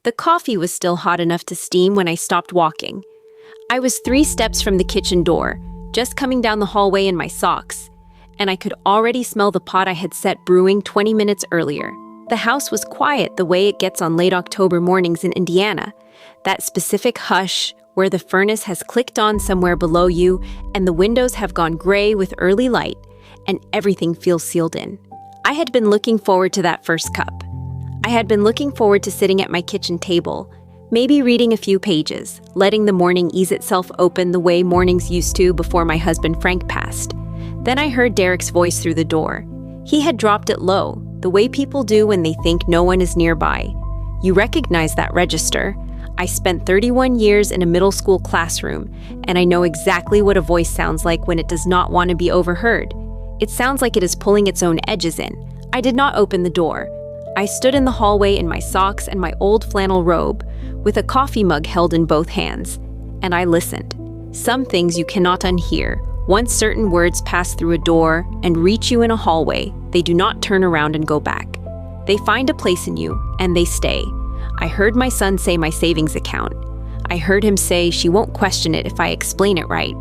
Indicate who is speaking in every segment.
Speaker 1: The coffee was still hot enough to steam when I stopped walking. I was 3 steps from the kitchen door, just coming down the hallway in my socks, and I could already smell the pot I had set brewing 20 minutes earlier. The house was quiet the way it gets on late October mornings in Indiana, that specific hush where the furnace has clicked on somewhere below you and the windows have gone gray with early light, and everything feels sealed in. I had been looking forward to that first cup. I had been looking forward to sitting at my kitchen table, maybe reading a few pages, letting the morning ease itself open the way mornings used to before my husband Frank passed. Then I heard Derek's voice through the door. He had dropped it low, the way people do when they think no one is nearby. You recognize that register. I spent 31 years in a middle school classroom, and I know exactly what a voice sounds like when it does not want to be overheard. It sounds like it is pulling its own edges in. I did not open the door. I stood in the hallway in my socks and my old flannel robe, with a coffee mug held in both hands, and I listened. Some things you cannot unhear. Once certain words pass through a door and reach you in a hallway, they do not turn around and go back. They find a place in you, and they stay. I heard my son say my savings account. I heard him say she won't question it if I explain it right.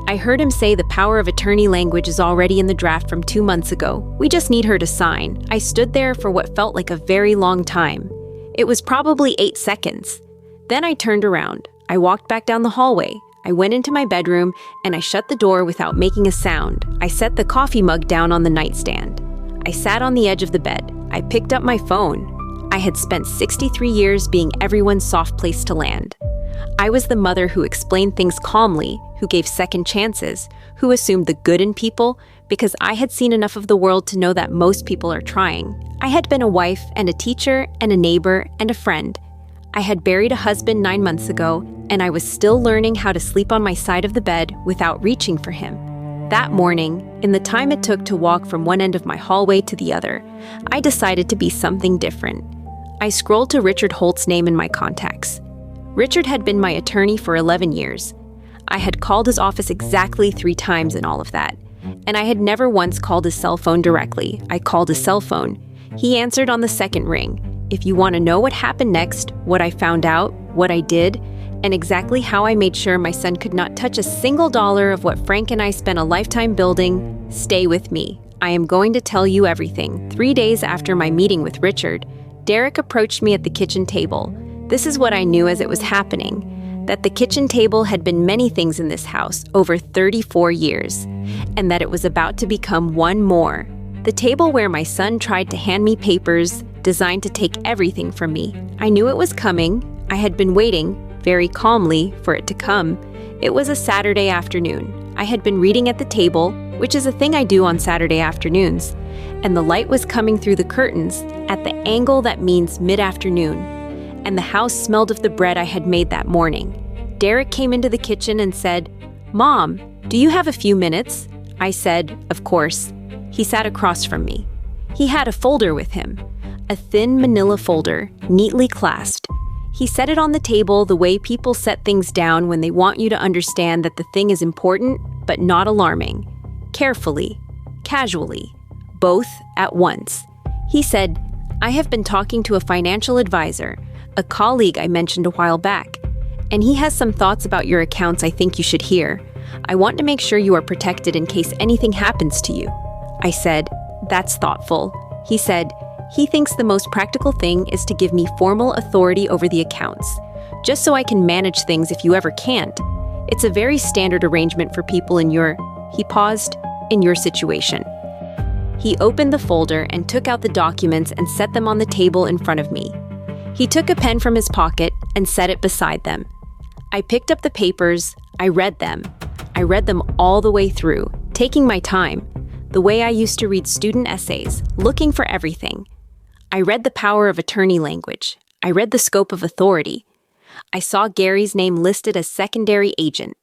Speaker 1: I heard him say the power of attorney language is already in the draft from 2 months ago. We just need her to sign. I stood there for what felt like a very long time. It was probably 8 seconds. Then I turned around. I walked back down the hallway. I went into my bedroom and I shut the door without making a sound. I set the coffee mug down on the nightstand. I sat on the edge of the bed. I picked up my phone. I had spent 63 years being everyone's soft place to land. I was the mother who explained things calmly, who gave second chances, who assumed the good in people, because I had seen enough of the world to know that most people are trying. I had been a wife and a teacher and a neighbor and a friend. I had buried a husband 9 months ago, and I was still learning how to sleep on my side of the bed without reaching for him. That morning, in the time it took to walk from one end of my hallway to the other, I decided to be something different. I scrolled to Richard Holt's name in my contacts. Richard had been my attorney for 11 years. I had called his office exactly 3 times in all of that, and I had never once called his cell phone directly. I called his cell phone. He answered on the second ring. If you want to know what happened next, what I found out, what I did, and exactly how I made sure my son could not touch a single dollar of what Frank and I spent a lifetime building, stay with me. I am going to tell you everything. 3 days after my meeting with Richard, Derek approached me at the kitchen table. This is what I knew as it was happening, that the kitchen table had been many things in this house over 34 years, and that it was about to become one more. The table where my son tried to hand me papers designed to take everything from me. I knew it was coming. I had been waiting, very calmly, for it to come. It was a Saturday afternoon. I had been reading at the table, which is a thing I do on Saturday afternoons, and the light was coming through the curtains at the angle that means mid-afternoon. And the house smelled of the bread I had made that morning. Derek came into the kitchen and said, "Mom, do you have a few minutes?" I said, "Of course." He sat across from me. He had a folder with him, a thin manila folder, neatly clasped. He set it on the table the way people set things down when they want you to understand that the thing is important, but not alarming. Carefully, casually, both at once. He said, "I have been talking to a financial advisor, a colleague I mentioned a while back, and he has some thoughts about your accounts I think you should hear. I want to make sure you are protected in case anything happens to you." I said, "That's thoughtful." He said, "He thinks the most practical thing is to give me formal authority over the accounts, just so I can manage things if you ever can't. It's a very standard arrangement for people in your," he paused, "in your situation." He opened the folder and took out the documents and set them on the table in front of me. He took a pen from his pocket and set it beside them. I picked up the papers. I read them. I read them all the way through, taking my time, the way I used to read student essays, looking for everything. I read the power of attorney language. I read the scope of authority. I saw Gary's name listed as secondary agent.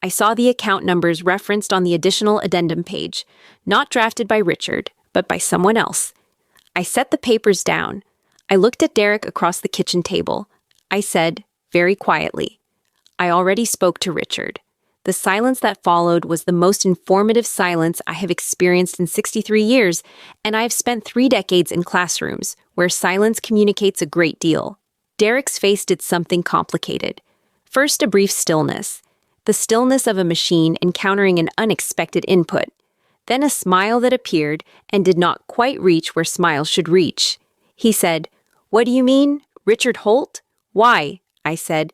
Speaker 1: I saw the account numbers referenced on the additional addendum page, not drafted by Richard, but by someone else. I set the papers down. I looked at Derek across the kitchen table. I said, very quietly, "I already spoke to Richard." The silence that followed was the most informative silence I have experienced in 63 years, and I have spent 3 decades in classrooms where silence communicates a great deal. Derek's face did something complicated. First, a brief stillness. The stillness of a machine encountering an unexpected input. Then a smile that appeared and did not quite reach where smiles should reach. He said, "What do you mean? Richard Holt? Why?" I said.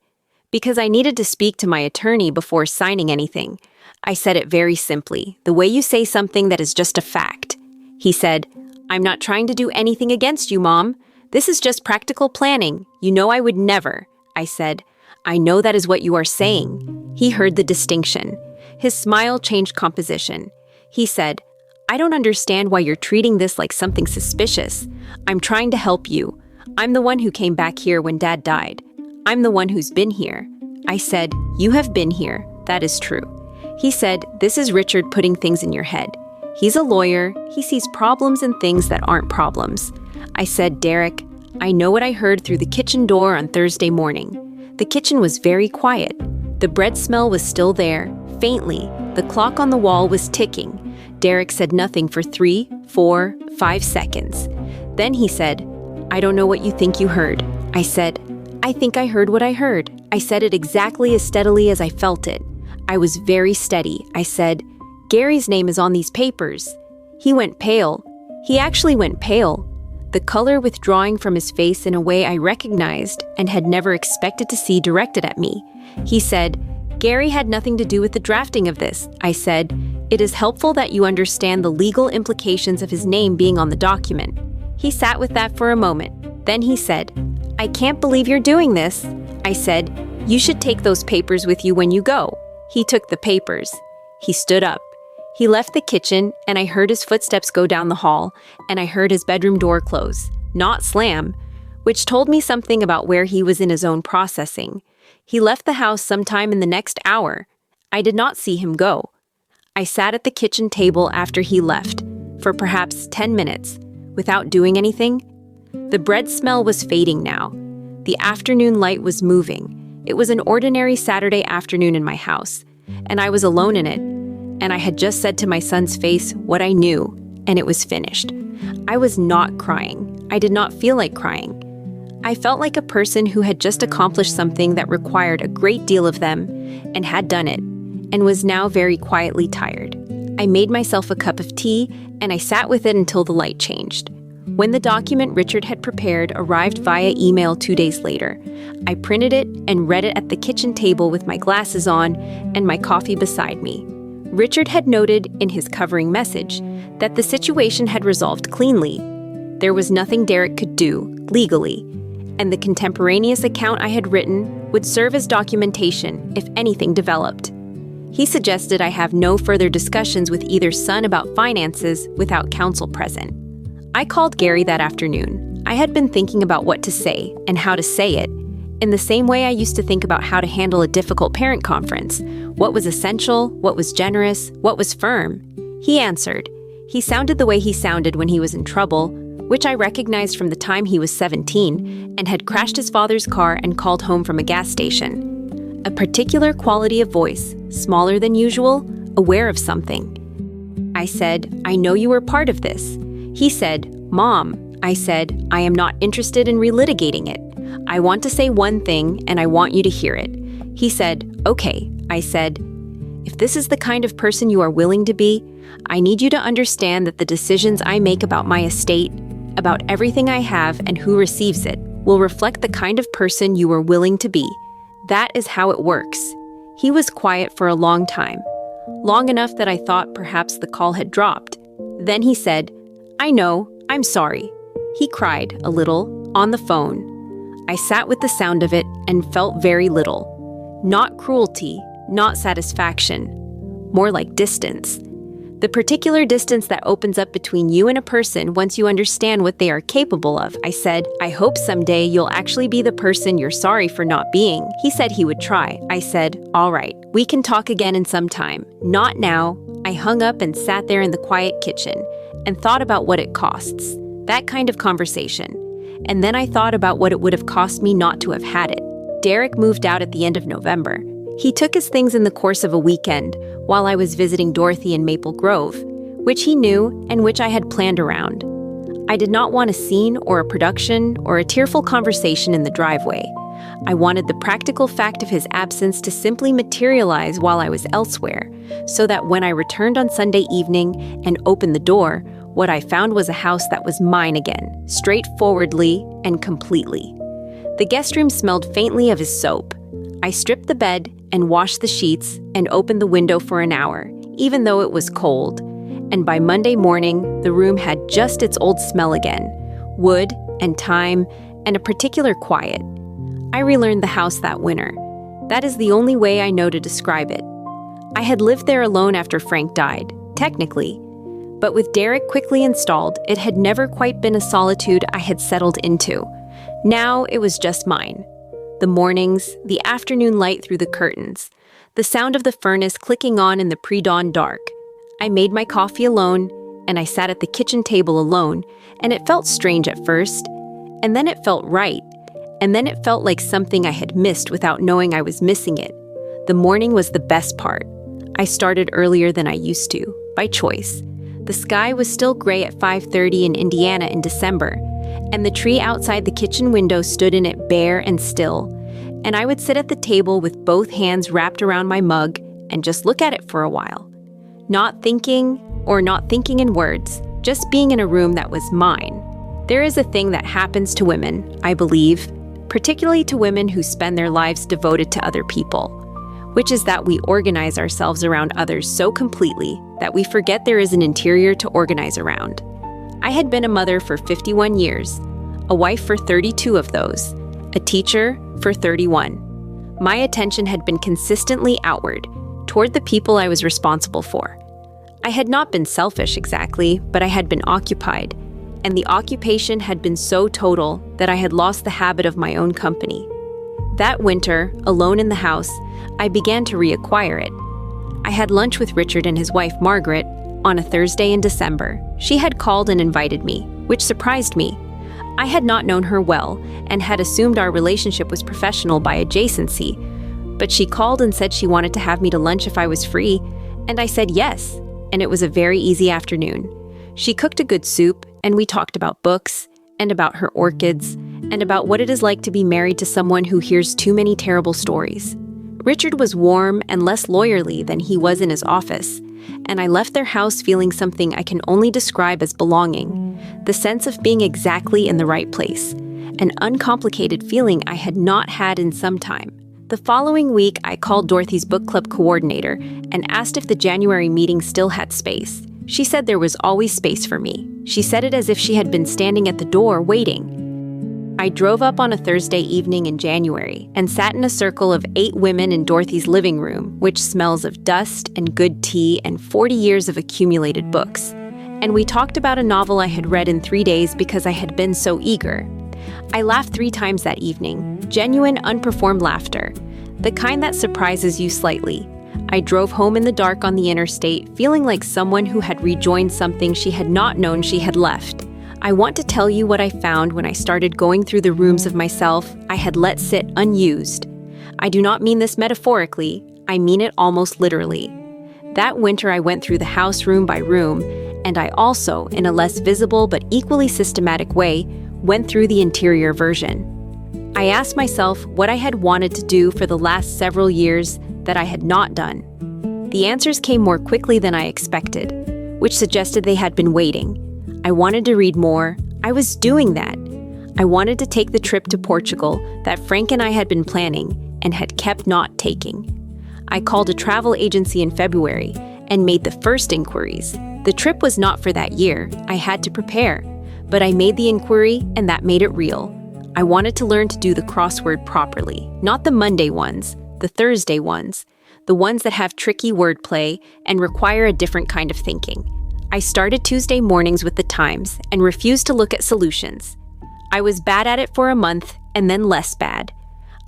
Speaker 1: "Because I needed to speak to my attorney before signing anything." I said it very simply, the way you say something that is just a fact. He said, "I'm not trying to do anything against you, Mom. This is just practical planning. You know I would never." I said, "I know that is what you are saying." He heard the distinction. His smile changed composition. He said, "I don't understand why you're treating this like something suspicious. I'm trying to help you. I'm the one who came back here when Dad died. I'm the one who's been here." I said, "You have been here. That is true." He said, "This is Richard putting things in your head. He's a lawyer. He sees problems in things that aren't problems." I said, "Derek, I know what I heard through the kitchen door on Thursday morning." The kitchen was very quiet. The bread smell was still there, faintly. The clock on the wall was ticking. Derek said nothing for 3, 4, 5 seconds. Then he said, "I don't know what you think you heard." I said, "I think I heard what I heard." I said it exactly as steadily as I felt it. I was very steady. I said, "Gary's name is on these papers." He went pale. He actually went pale. The color withdrawing from his face in a way I recognized and had never expected to see directed at me. He said, "Gary had nothing to do with the drafting of this." I said, "It is helpful that you understand the legal implications of his name being on the document." He sat with that for a moment. Then he said, "I can't believe you're doing this." I said, "You should take those papers with you when you go." He took the papers. He stood up. He left the kitchen, and I heard his footsteps go down the hall, and I heard his bedroom door close, not slam, which told me something about where he was in his own processing. He left the house sometime in the next hour. I did not see him go. I sat at the kitchen table after he left, for perhaps 10 minutes, without doing anything. The bread smell was fading now. The afternoon light was moving. It was an ordinary Saturday afternoon in my house, and I was alone in it. And I had just said to my son's face what I knew, and it was finished. I was not crying. I did not feel like crying. I felt like a person who had just accomplished something that required a great deal of them, and had done it, and was now very quietly tired. I made myself a cup of tea, and I sat with it until the light changed. When the document Richard had prepared arrived via email 2 days later, I printed it and read it at the kitchen table with my glasses on and my coffee beside me. Richard had noted in his covering message that the situation had resolved cleanly. There was nothing Derek could do, legally, and the contemporaneous account I had written would serve as documentation if anything developed. He suggested I have no further discussions with either son about finances without counsel present. I called Gary that afternoon. I had been thinking about what to say and how to say it, in the same way I used to think about how to handle a difficult parent conference. What was essential, what was generous, what was firm? He answered. He sounded the way he sounded when he was in trouble, which I recognized from the time he was 17 and had crashed his father's car and called home from a gas station. A particular quality of voice, smaller than usual, aware of something. I said, "I know you were part of this." He said, "Mom." I said, "I am not interested in relitigating it. I want to say one thing, and I want you to hear it." He said, "Okay." I said, "If this is the kind of person you are willing to be, I need you to understand that the decisions I make about my estate, about everything I have and who receives it, will reflect the kind of person you are willing to be. That is how it works." He was quiet for a long time, long enough that I thought perhaps the call had dropped. Then he said, "I know, I'm sorry." He cried a little on the phone. I sat with the sound of it and felt very little. Not cruelty, not satisfaction, more like distance. The particular distance that opens up between you and a person once you understand what they are capable of. I said, "I hope someday you'll actually be the person you're sorry for not being." He said he would try. I said, "All right, we can talk again in some time. Not now." I hung up and sat there in the quiet kitchen and thought about what it costs. That kind of conversation. And then I thought about what it would have cost me not to have had it. Derek moved out at the end of November. He took his things in the course of a weekend while I was visiting Dorothy in Maple Grove, which he knew and which I had planned around. I did not want a scene or a production or a tearful conversation in the driveway. I wanted the practical fact of his absence to simply materialize while I was elsewhere, so that when I returned on Sunday evening and opened the door, what I found was a house that was mine again, straightforwardly and completely. The guest room smelled faintly of his soap. I stripped the bed and washed the sheets and opened the window for an hour, even though it was cold. And by Monday morning, the room had just its old smell again, wood and thyme and a particular quiet. I relearned the house that winter. That is the only way I know to describe it. I had lived there alone after Frank died, technically. But with Derek quickly installed, it had never quite been a solitude I had settled into. Now it was just mine. The mornings, the afternoon light through the curtains, the sound of the furnace clicking on in the pre-dawn dark. I made my coffee alone, and I sat at the kitchen table alone, and it felt strange at first, and then it felt right. And then it felt like something I had missed without knowing I was missing it. The morning was the best part. I started earlier than I used to, by choice. The sky was still gray at 5:30 in Indiana in December, and the tree outside the kitchen window stood in it bare and still. And I would sit at the table with both hands wrapped around my mug and just look at it for a while. Not thinking in words, just being in a room that was mine. There is a thing that happens to women, I believe, particularly to women who spend their lives devoted to other people, which is that we organize ourselves around others so completely that we forget there is an interior to organize around. I had been a mother for 51 years, a wife for 32 of those, a teacher for 31. My attention had been consistently outward, toward the people I was responsible for. I had not been selfish exactly, but I had been occupied, and the occupation had been so total that I had lost the habit of my own company. That winter, alone in the house, I began to reacquire it. I had lunch with Richard and his wife Margaret on a Thursday in December. She had called and invited me, which surprised me. I had not known her well and had assumed our relationship was professional by adjacency, but she called and said she wanted to have me to lunch if I was free, and I said yes, and it was a very easy afternoon. She cooked a good soup, and we talked about books, and about her orchids, and about what it is like to be married to someone who hears too many terrible stories. Richard was warm and less lawyerly than he was in his office, and I left their house feeling something I can only describe as belonging, the sense of being exactly in the right place, an uncomplicated feeling I had not had in some time. The following week, I called Dorothy's book club coordinator and asked if the January meeting still had space. She said there was always space for me. She said it as if she had been standing at the door waiting. I drove up on a Thursday evening in January and sat in a circle of 8 women in Dorothy's living room, which smells of dust and good tea and 40 years of accumulated books. And we talked about a novel I had read in 3 days because I had been so eager. I laughed 3 times that evening, genuine, unperformed laughter, the kind that surprises you slightly. I drove home in the dark on the interstate, feeling like someone who had rejoined something she had not known she had left. I want to tell you what I found when I started going through the rooms of myself I had let sit unused. I do not mean this metaphorically, I mean it almost literally. That winter I went through the house room by room, and I also, in a less visible but equally systematic way, went through the interior version. I asked myself what I had wanted to do for the last several years that I had not done. The answers came more quickly than I expected, which suggested they had been waiting. I wanted to read more. I was doing that. I wanted to take the trip to Portugal that Frank and I had been planning and had kept not taking. I called a travel agency in February and made the first inquiries. The trip was not for that year. I had to prepare. But I made the inquiry, and that made it real. I wanted to learn to do the crossword properly, not the Monday ones, the Thursday ones, the ones that have tricky wordplay and require a different kind of thinking. I started Tuesday mornings with the Times and refused to look at solutions. I was bad at it for a month and then less bad.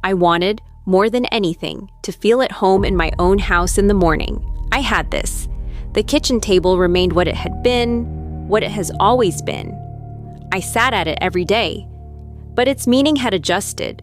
Speaker 1: I wanted, more than anything, to feel at home in my own house in the morning. I had this. The kitchen table remained what it had been, what it has always been. I sat at it every day, but its meaning had adjusted,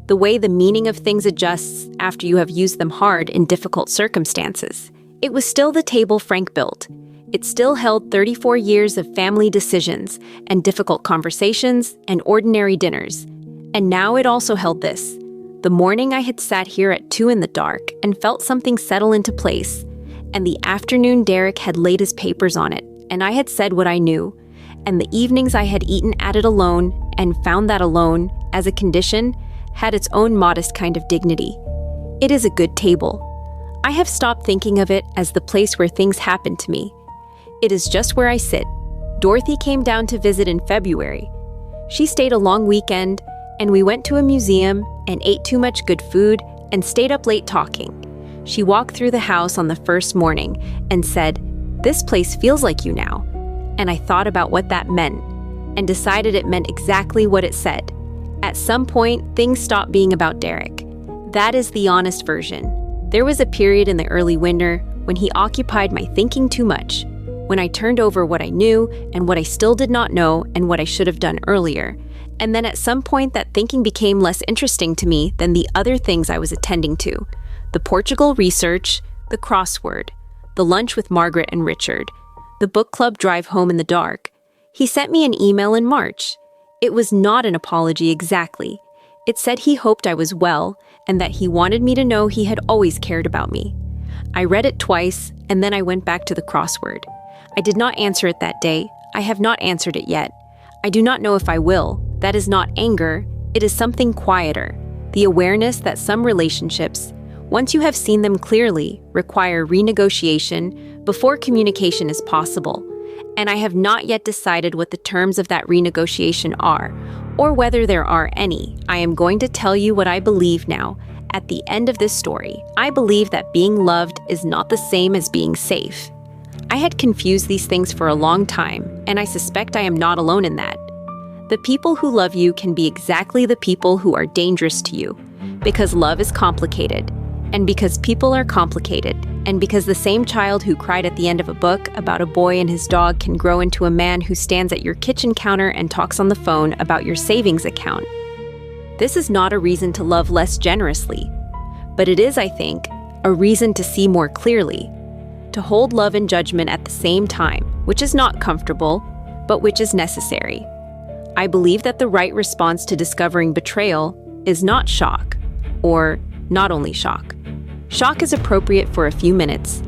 Speaker 1: the way the meaning of things adjusts after you have used them hard in difficult circumstances. It was still the table Frank built. It still held 34 years of family decisions and difficult conversations and ordinary dinners. And now it also held this. The morning I had sat here at 2 in the dark and felt something settle into place, and the afternoon Derek had laid his papers on it, and I had said what I knew, and the evenings I had eaten at it alone and found that alone, as a condition, had its own modest kind of dignity. It is a good table. I have stopped thinking of it as the place where things happen to me. It is just where I sit. Dorothy came down to visit in February. She stayed a long weekend, and we went to a museum and ate too much good food and stayed up late talking. She walked through the house on the first morning and said, "This place feels like you now." And I thought about what that meant and decided it meant exactly what it said. At some point, things stopped being about Derek. That is the honest version. There was a period in the early winter when he occupied my thinking too much, when I turned over what I knew and what I still did not know and what I should have done earlier. And then at some point that thinking became less interesting to me than the other things I was attending to. The Portugal research, the crossword, the lunch with Margaret and Richard, the book club drive home in the dark. He sent me an email in March. It was not an apology exactly. It said he hoped I was well and that he wanted me to know he had always cared about me. I read it twice and then I went back to the crossword. I did not answer it that day. I have not answered it yet. I do not know if I will. That is not anger. It is something quieter. The awareness that some relationships, once you have seen them clearly, require renegotiation before communication is possible. And I have not yet decided what the terms of that renegotiation are, or whether there are any. I am going to tell you what I believe now. At the end of this story, I believe that being loved is not the same as being safe. I had confused these things for a long time, and I suspect I am not alone in that. The people who love you can be exactly the people who are dangerous to you, because love is complicated, and because people are complicated, and because the same child who cried at the end of a book about a boy and his dog can grow into a man who stands at your kitchen counter and talks on the phone about your savings account. This is not a reason to love less generously, but it is, I think, a reason to see more clearly, to hold love and judgment at the same time, which is not comfortable, but which is necessary. I believe that the right response to discovering betrayal is not shock, or not only shock. Shock is appropriate for a few minutes.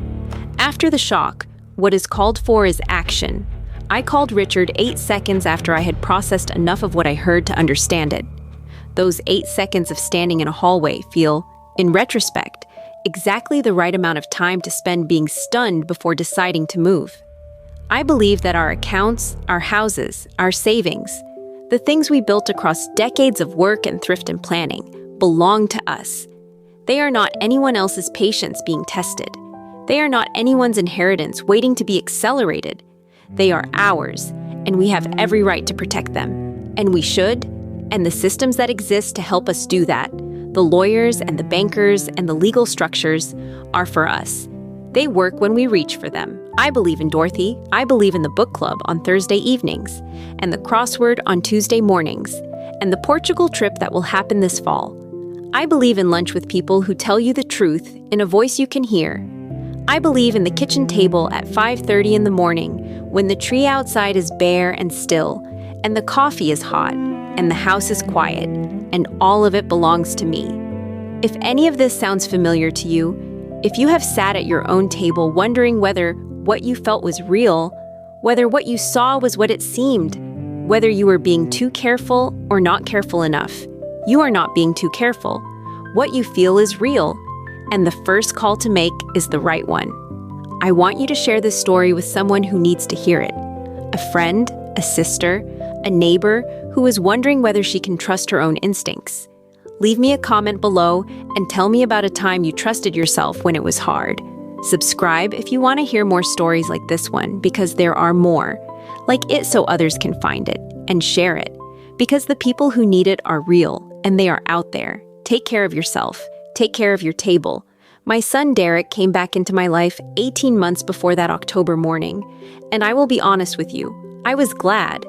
Speaker 1: After the shock, what is called for is action. I called Richard 8 seconds after I had processed enough of what I heard to understand it. Those 8 seconds of standing in a hallway feel, in retrospect, exactly the right amount of time to spend being stunned before deciding to move. I believe that our accounts, our houses, our savings, the things we built across decades of work and thrift and planning, belong to us. They are not anyone else's patience being tested. They are not anyone's inheritance waiting to be accelerated. They are ours, and we have every right to protect them. And we should, and the systems that exist to help us do that, the lawyers and the bankers and the legal structures, are for us. They work when we reach for them. I believe in Dorothy. I believe in the book club on Thursday evenings, and the crossword on Tuesday mornings, and the Portugal trip that will happen this fall. I believe in lunch with people who tell you the truth in a voice you can hear. I believe in the kitchen table at 5:30 in the morning when the tree outside is bare and still, and the coffee is hot, and the house is quiet, and all of it belongs to me. If any of this sounds familiar to you, if you have sat at your own table wondering whether what you felt was real, whether what you saw was what it seemed, whether you were being too careful or not careful enough, you are not being too careful. What you feel is real, and the first call to make is the right one. I want you to share this story with someone who needs to hear it. A friend, a sister, a neighbor who is wondering whether she can trust her own instincts. Leave me a comment below and tell me about a time you trusted yourself when it was hard. Subscribe if you want to hear more stories like this one, because there are more. Like it so others can find it, and share it, because the people who need it are real, and they are out there. Take care of yourself. Take care of your table. My son Derek came back into my life 18 months before that October morning, and I will be honest with you, I was glad.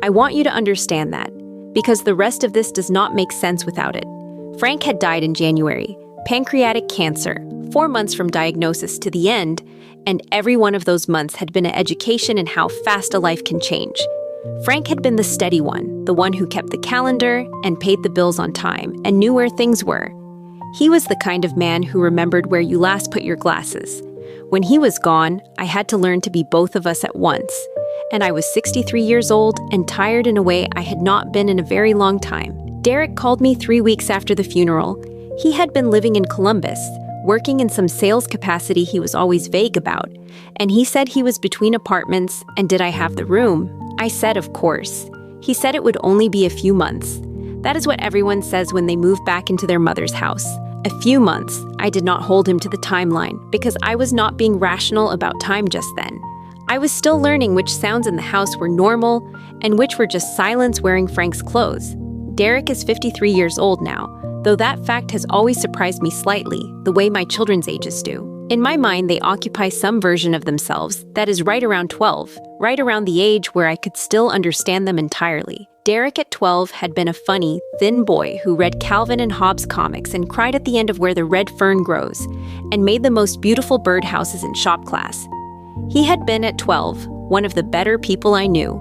Speaker 1: I want you to understand that, because the rest of this does not make sense without it. Frank had died in January, Pancreatic cancer, 4 months from diagnosis to the end, and every one of those months had been an education in how fast a life can change. Frank had been the steady one, the one who kept the calendar and paid the bills on time and knew where things were. He was the kind of man who remembered where you last put your glasses. When he was gone, I had to learn to be both of us at once. And I was 63 years old and tired in a way I had not been in a very long time. Derek called me 3 weeks after the funeral. He had been living in Columbus, working in some sales capacity he was always vague about, and he said he was between apartments and did I have the room? I said of course. He said it would only be a few months. That is what everyone says when they move back into their mother's house. A few months. I did not hold him to the timeline because I was not being rational about time just then. I was still learning which sounds in the house were normal and which were just silence wearing Frank's clothes. Derek is 53 years old now, though that fact has always surprised me slightly, the way my children's ages do. In my mind, they occupy some version of themselves that is right around 12, right around the age where I could still understand them entirely. Derek at 12 had been a funny, thin boy who read Calvin and Hobbes comics and cried at the end of Where the Red Fern Grows, and made the most beautiful birdhouses in shop class. He had been at 12, one of the better people I knew.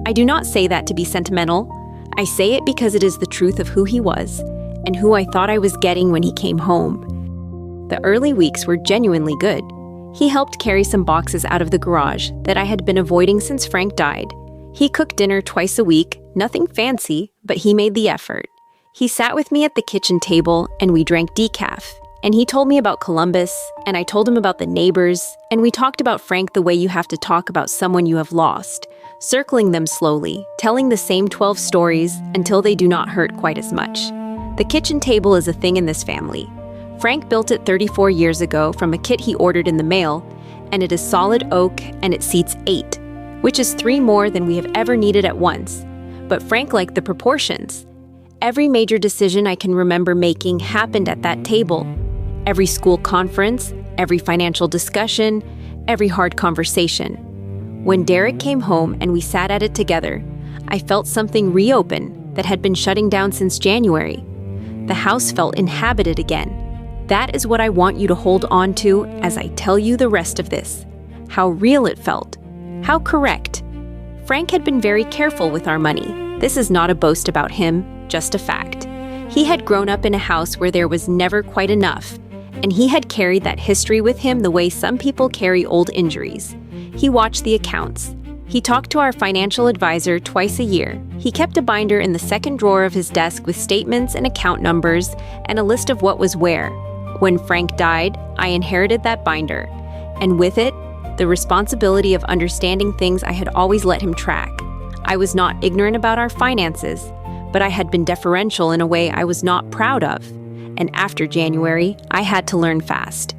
Speaker 1: I do not say that to be sentimental. I say it because it is the truth of who he was, and who I thought I was getting when he came home. The early weeks were genuinely good. He helped carry some boxes out of the garage that I had been avoiding since Frank died. He cooked dinner twice a week, nothing fancy, but he made the effort. He sat with me at the kitchen table and we drank decaf, and he told me about Columbus, and I told him about the neighbors, and we talked about Frank the way you have to talk about someone you have lost, circling them slowly, telling the same 12 stories until they do not hurt quite as much. The kitchen table is a thing in this family. Frank built it 34 years ago from a kit he ordered in the mail, and it is solid oak and it seats 8, which is 3 more than we have ever needed at once. But Frank liked the proportions. Every major decision I can remember making happened at that table. Every school conference, every financial discussion, every hard conversation. When Derek came home and we sat at it together, I felt something reopen that had been shutting down since January. The house felt inhabited again. That is what I want you to hold on to as I tell you the rest of this. How real it felt. How correct. Frank had been very careful with our money. This is not a boast about him, just a fact. He had grown up in a house where there was never quite enough, and he had carried that history with him the way some people carry old injuries. He watched the accounts. He talked to our financial advisor twice a year. He kept a binder in the second drawer of his desk with statements and account numbers and a list of what was where. When Frank died, I inherited that binder, and with it, the responsibility of understanding things I had always let him track. I was not ignorant about our finances, but I had been deferential in a way I was not proud of. And after January, I had to learn fast.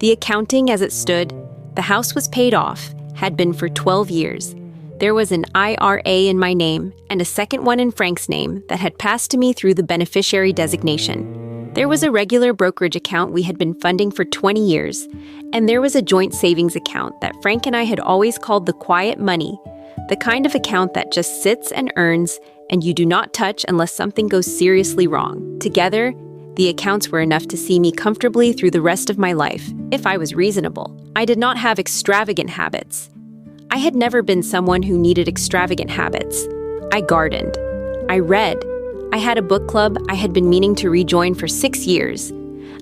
Speaker 1: The accounting as it stood, the house was paid off, had been for 12 years. There was an IRA in my name and a second one in Frank's name that had passed to me through the beneficiary designation. There was a regular brokerage account we had been funding for 20 years, and there was a joint savings account that Frank and I had always called the quiet money, the kind of account that just sits and earns, and you do not touch unless something goes seriously wrong. Together, the accounts were enough to see me comfortably through the rest of my life, if I was reasonable. I did not have extravagant habits. I had never been someone who needed extravagant habits. I gardened. I read. I had a book club I had been meaning to rejoin for 6 years.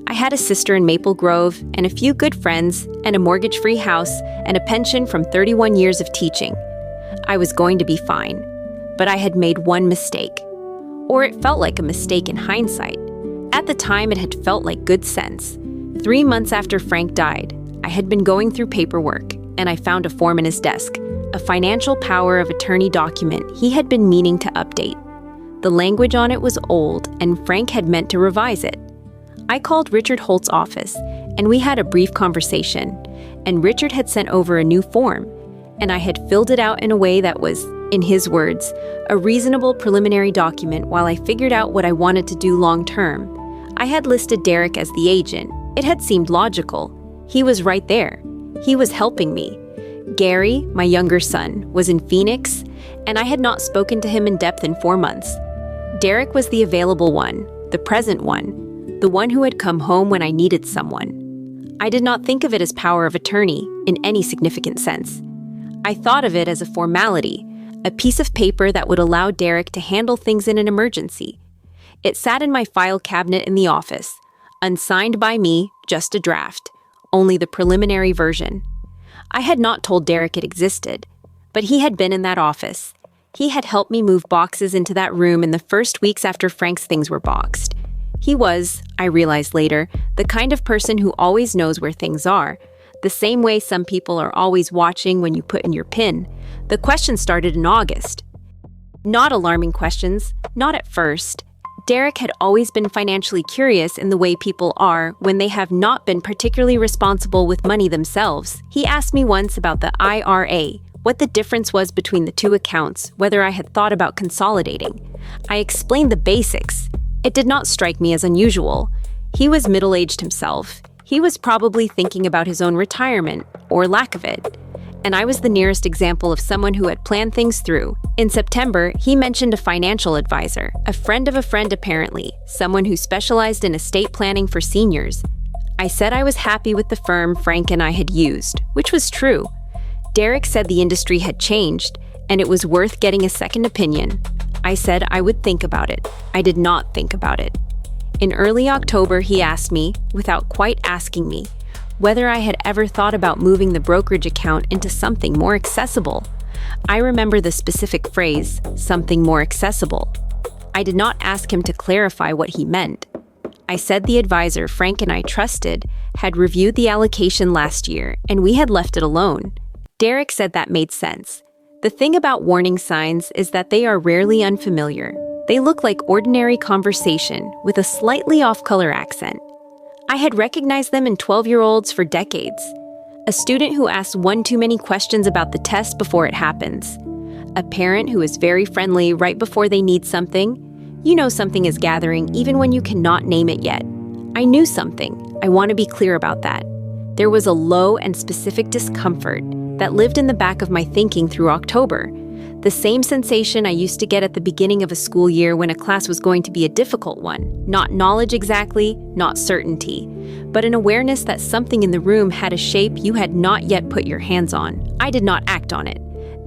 Speaker 1: I had a sister in Maple Grove and a few good friends and a mortgage-free house and a pension from 31 years of teaching. I was going to be fine, but I had made one mistake. Or it felt like a mistake in hindsight. At the time, it had felt like good sense. 3 months after Frank died, I had been going through paperwork, and I found a form in his desk, a financial power of attorney document he had been meaning to update. The language on it was old, and Frank had meant to revise it. I called Richard Holt's office, and we had a brief conversation, and Richard had sent over a new form, and I had filled it out in a way that was, in his words, a reasonable preliminary document while I figured out what I wanted to do long term. I had listed Derek as the agent. It had seemed logical. He was right there. He was helping me. Gary, my younger son, was in Phoenix, and I had not spoken to him in depth in 4 months. Derek was the available one, the present one. the one who had come home when I needed someone. I did not think of it as power of attorney in any significant sense. I thought of it as a formality, a piece of paper that would allow Derek to handle things in an emergency. It sat in my file cabinet in the office, unsigned by me, just a draft, only the preliminary version. I had not told Derek it existed, but he had been in that office. He had helped me move boxes into that room in the first weeks after Frank's things were boxed. He was, I realized later, the kind of person who always knows where things are, the same way some people are always watching when you put in your PIN. The question started in August. Not alarming questions, not at first. Derek had always been financially curious in the way people are when they have not been particularly responsible with money themselves. He asked me once about the IRA, what the difference was between the two accounts, whether I had thought about consolidating. I explained the basics. It did not strike me as unusual. He was middle-aged himself. He was probably thinking about his own retirement, or lack of it. And I was the nearest example of someone who had planned things through. In September, he mentioned a financial advisor, a friend of a friend apparently, someone who specialized in estate planning for seniors. I said I was happy with the firm Frank and I had used, which was true. Derek said the industry had changed, and it was worth getting a second opinion. I said I would think about it. I did not think about it. In early October, he asked me, without quite asking me, whether I had ever thought about moving the brokerage account into something more accessible. I remember the specific phrase, something more accessible. I did not ask him to clarify what he meant. I said the advisor Frank and I trusted had reviewed the allocation last year, and we had left it alone. Derek said that made sense. The thing about warning signs is that they are rarely unfamiliar. They look like ordinary conversation with a slightly off-color accent. I had recognized them in 12-year-olds for decades. A student who asks one too many questions about the test before it happens. A parent who is very friendly right before they need something. You know something is gathering even when you cannot name it yet. I knew something. I want to be clear about that. There was a low and specific discomfort that lived in the back of my thinking through October. The same sensation I used to get at the beginning of a school year when a class was going to be a difficult one. Not knowledge exactly, not certainty, but an awareness that something in the room had a shape you had not yet put your hands on. I did not act on it.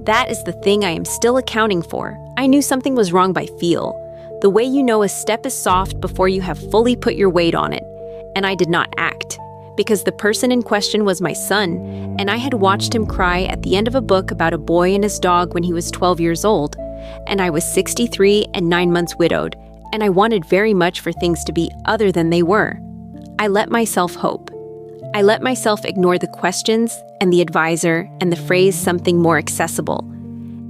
Speaker 1: That is the thing I am still accounting for. I knew something was wrong by feel. The way you know a step is soft before you have fully put your weight on it. And I did not act. Because the person in question was my son, and I had watched him cry at the end of a book about a boy and his dog when he was 12 years old, and I was 63 and 9 months widowed, and I wanted very much for things to be other than they were. I let myself hope. I let myself ignore the questions and the advisor and the phrase something more accessible.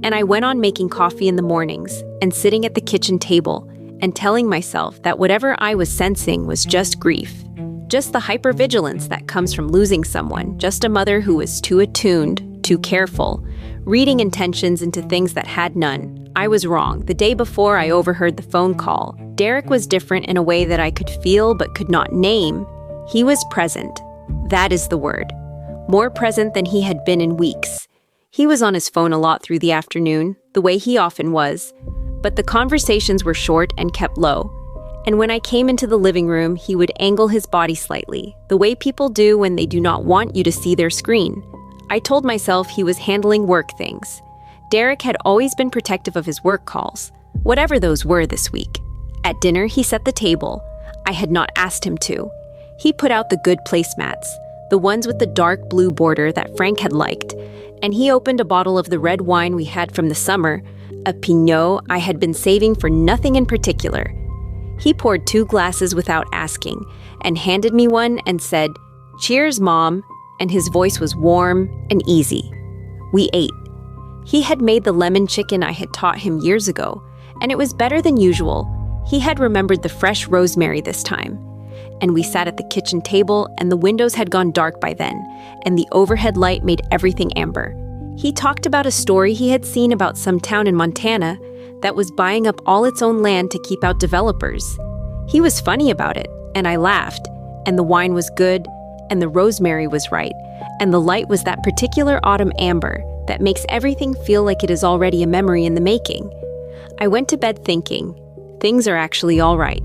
Speaker 1: And I went on making coffee in the mornings and sitting at the kitchen table and telling myself that whatever I was sensing was just grief. Just the hypervigilance that comes from losing someone, just a mother who was too attuned, too careful, reading intentions into things that had none. I was wrong. The day before I overheard the phone call, Derek was different in a way that I could feel but could not name. He was present. That is the word. More present than he had been in weeks. He was on his phone a lot through the afternoon, the way he often was, but the conversations were short and kept low. And when I came into the living room, he would angle his body slightly, the way people do when they do not want you to see their screen. I told myself he was handling work things. Derek had always been protective of his work calls, whatever those were this week. At dinner, he set the table. I had not asked him to. He put out the good placemats, the ones with the dark blue border that Frank had liked, and he opened a bottle of the red wine we had from the summer, a Pinot I had been saving for nothing in particular. He poured 2 glasses without asking and handed me one and said, "Cheers, Mom," and his voice was warm and easy. We ate. He had made the lemon chicken I had taught him years ago, and it was better than usual. He had remembered the fresh rosemary this time. And we sat at the kitchen table, and the windows had gone dark by then, and the overhead light made everything amber. He talked about a story he had seen about some town in Montana that was buying up all its own land to keep out developers. He was funny about it, and I laughed, and the wine was good, and the rosemary was right, and the light was that particular autumn amber that makes everything feel like it is already a memory in the making. I went to bed thinking, things are actually all right.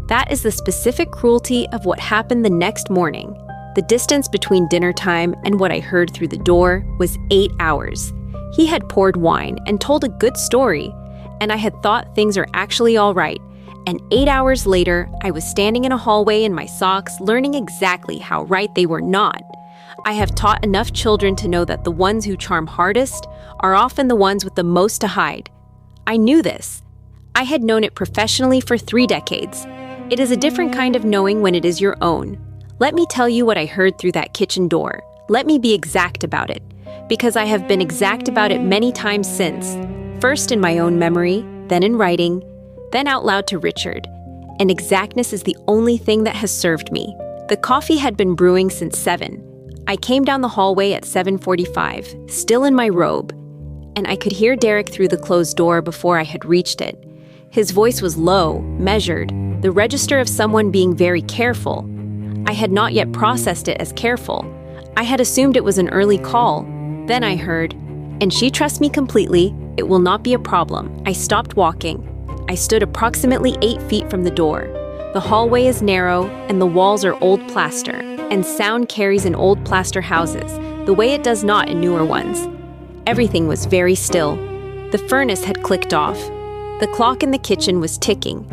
Speaker 1: That is the specific cruelty of what happened the next morning. The distance between dinner time and what I heard through the door was 8 hours. He had poured wine and told a good story, and I had thought things are actually all right. And 8 hours later, I was standing in a hallway in my socks, learning exactly how right they were not. I have taught enough children to know that the ones who charm hardest are often the ones with the most to hide. I knew this. I had known it professionally for 3 decades. It is a different kind of knowing when it is your own. Let me tell you what I heard through that kitchen door. Let me be exact about it, because I have been exact about it many times since. First in my own memory, then in writing, then out loud to Richard. And exactness is the only thing that has served me. The coffee had been brewing since 7. I came down the hallway at 7:45, still in my robe, and I could hear Derek through the closed door before I had reached it. His voice was low, measured, the register of someone being very careful. I had not yet processed it as careful. I had assumed it was an early call. Then I heard, "And she trusts me completely. It will not be a problem." I stopped walking. I stood approximately 8 feet from the door. The hallway is narrow, and the walls are old plaster, and sound carries in old plaster houses, the way it does not in newer ones. Everything was very still. The furnace had clicked off. The clock in the kitchen was ticking.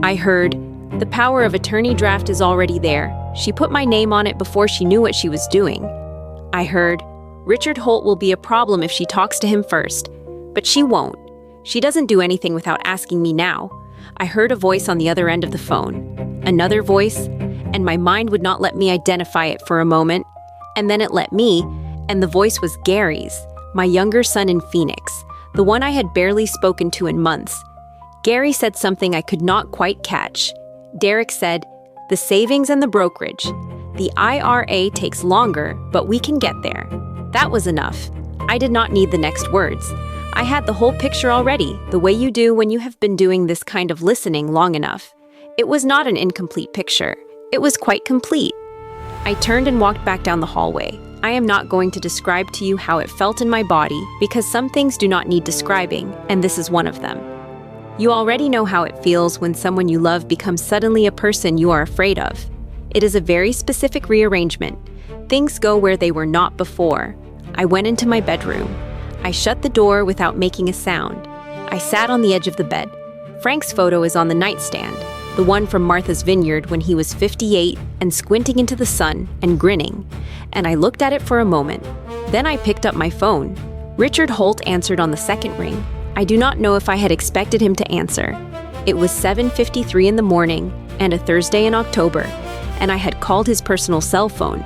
Speaker 1: I heard, "The power of attorney draft is already there. She put my name on it before she knew what she was doing." I heard, "Richard Holt will be a problem if she talks to him first, but she won't. She doesn't do anything without asking me now." I heard a voice on the other end of the phone. Another voice, and my mind would not let me identify it for a moment. And then it let me, and the voice was Gary's, my younger son in Phoenix, the one I had barely spoken to in months. Gary said something I could not quite catch. Derek said, "The savings and the brokerage. The IRA takes longer, but we can get there." That was enough. I did not need the next words. I had the whole picture already, the way you do when you have been doing this kind of listening long enough. It was not an incomplete picture. It was quite complete. I turned and walked back down the hallway. I am not going to describe to you how it felt in my body, because some things do not need describing, and this is one of them. You already know how it feels when someone you love becomes suddenly a person you are afraid of. It is a very specific rearrangement. Things go where they were not before. I went into my bedroom. I shut the door without making a sound. I sat on the edge of the bed. Frank's photo is on the nightstand, the one from Martha's Vineyard when he was 58 and squinting into the sun and grinning. And I looked at it for a moment. Then I picked up my phone. Richard Holt answered on the second ring. I do not know if I had expected him to answer. It was 7:53 in the morning and a Thursday in October, and I had called his personal cell phone,